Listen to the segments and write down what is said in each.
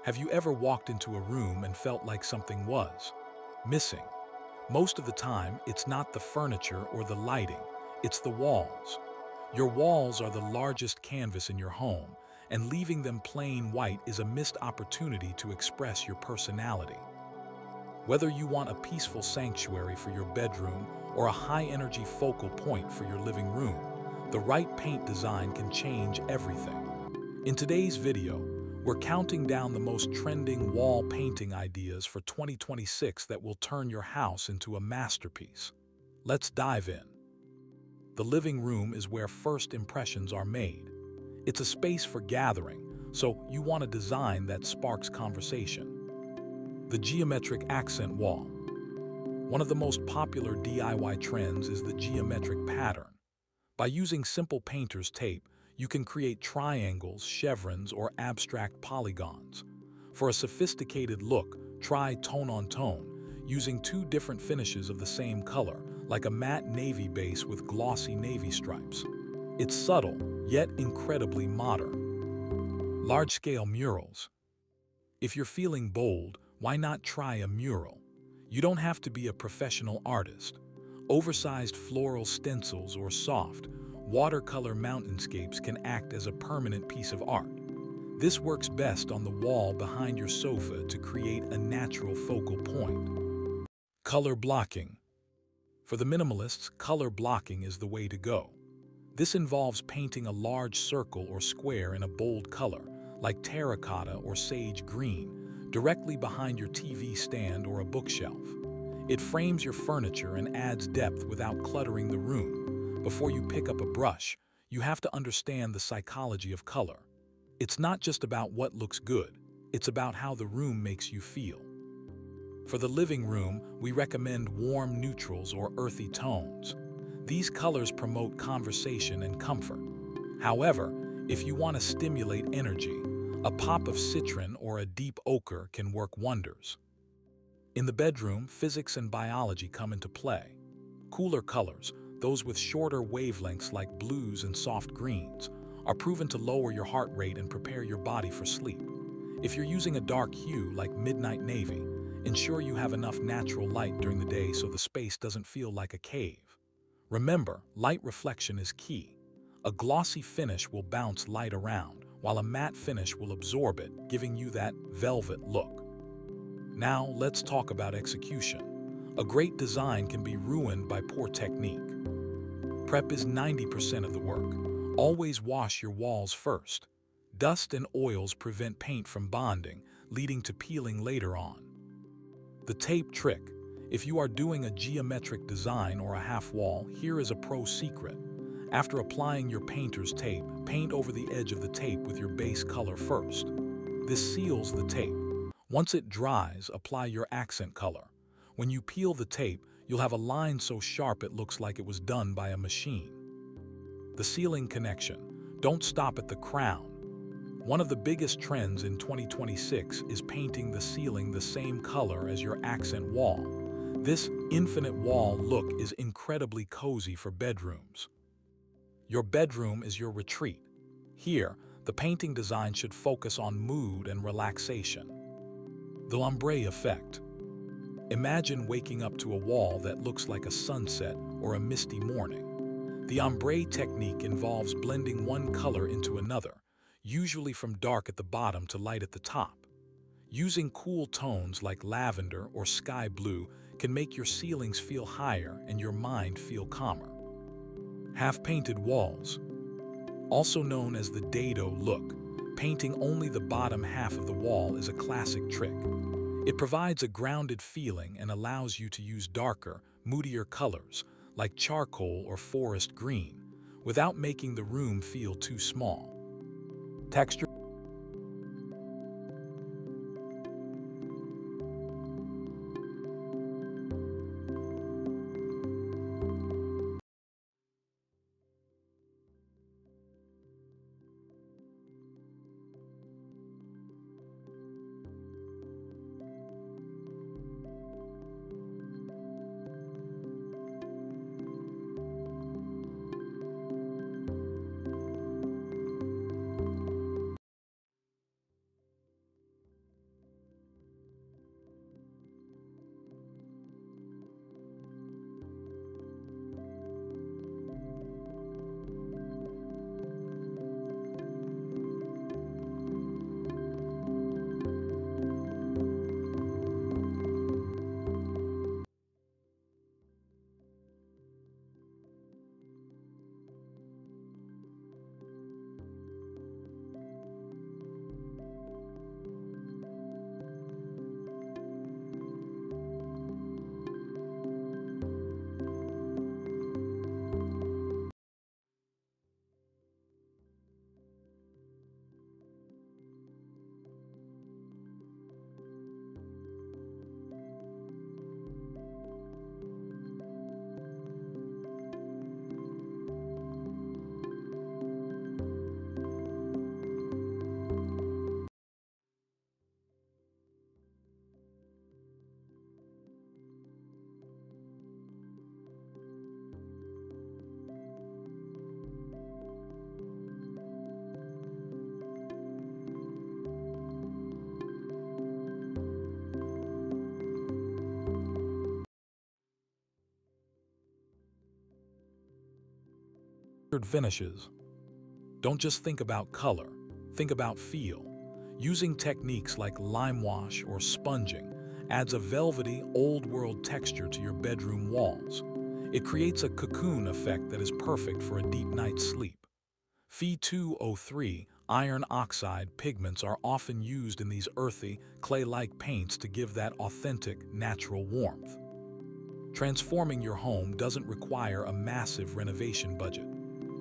Have you ever walked into a room and felt like something was missing? Most of the time, it's not the furniture or the lighting, it's the walls. Your walls are the largest canvas in your home, and leaving them plain white is a missed opportunity to express your personality. Whether you want a peaceful sanctuary for your bedroom or a high-energy focal point for your living room, the right paint design can change everything. In today's video, we're counting down the most trending wall painting ideas for 2026 that will turn your house into a masterpiece. Let's dive in. The living room is where first impressions are made. It's a space for gathering, so you want a design that sparks conversation. The geometric accent wall. One of the most popular DIY trends is the geometric pattern. By using simple painter's tape, you can create triangles, chevrons, or abstract polygons. For a sophisticated look, try tone-on-tone, using two different finishes of the same color, like a matte navy base with glossy navy stripes. It's subtle, yet incredibly modern. Large-scale murals. If you're feeling bold, why not try a mural? You don't have to be a professional artist. Oversized floral stencils or soft, watercolor mountainscapes can act as a permanent piece of art. This works best on the wall behind your sofa to create a natural focal point. Color blocking. For the minimalists, color blocking is the way to go. This involves painting a large circle or square in a bold color, like terracotta or sage green, directly behind your TV stand or a bookshelf. It frames your furniture and adds depth without cluttering the room. Before you pick up a brush, you have to understand the psychology of color. It's not just about what looks good, it's about how the room makes you feel. For the living room, we recommend warm neutrals or earthy tones. These colors promote conversation and comfort. However, if you want to stimulate energy, a pop of citron or a deep ochre can work wonders. In the bedroom, physics and biology come into play. Cooler colors, those with shorter wavelengths like blues and soft greens, are proven to lower your heart rate and prepare your body for sleep. If you're using a dark hue like midnight navy, ensure you have enough natural light during the day so the space doesn't feel like a cave. Remember, light reflection is key. A glossy finish will bounce light around, while a matte finish will absorb it, giving you that velvet look. Now, let's talk about execution. A great design can be ruined by poor technique. Prep is 90% of the work. Always wash your walls first. Dust and oils prevent paint from bonding, leading to peeling later on. The tape trick. If you are doing a geometric design or a half wall, here is a pro secret. After applying your painter's tape, paint over the edge of the tape with your base color first. This seals the tape. Once it dries, apply your accent color. When you peel the tape, you'll have a line so sharp it looks like it was done by a machine. The ceiling connection. Don't stop at the crown. One of the biggest trends in 2026 is painting the ceiling the same color as your accent wall. This infinite wall look is incredibly cozy for bedrooms. Your bedroom is your retreat. Here, the painting design should focus on mood and relaxation. The ombré effect. Imagine waking up to a wall that looks like a sunset or a misty morning. The ombré technique involves blending one color into another, usually from dark at the bottom to light at the top. Using cool tones like lavender or sky blue can make your ceilings feel higher and your mind feel calmer. Half-painted walls. Also known as the dado look, painting only the bottom half of the wall is a classic trick. It provides a grounded feeling and allows you to use darker, moodier colors like charcoal or forest green without making the room feel too small. Texture finishes. Don't just think about color, think about feel. Using techniques like lime wash or sponging adds a velvety, old-world texture to your bedroom walls. It creates a cocoon effect that is perfect for a deep night's sleep. Fe2O3 iron oxide pigments are often used in these earthy, clay-like paints to give that authentic, natural warmth. Transforming your home doesn't require a massive renovation budget.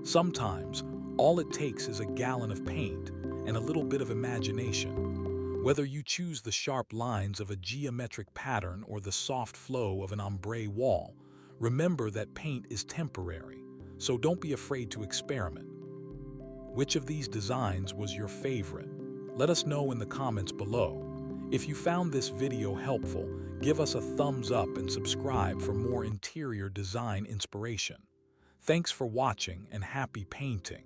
Sometimes, all it takes is a gallon of paint and a little bit of imagination. Whether you choose the sharp lines of a geometric pattern or the soft flow of an ombré wall, remember that paint is temporary, so don't be afraid to experiment. Which of these designs was your favorite? Let us know in the comments below. If you found this video helpful, give us a thumbs up and subscribe for more interior design inspiration. Thanks for watching and happy painting.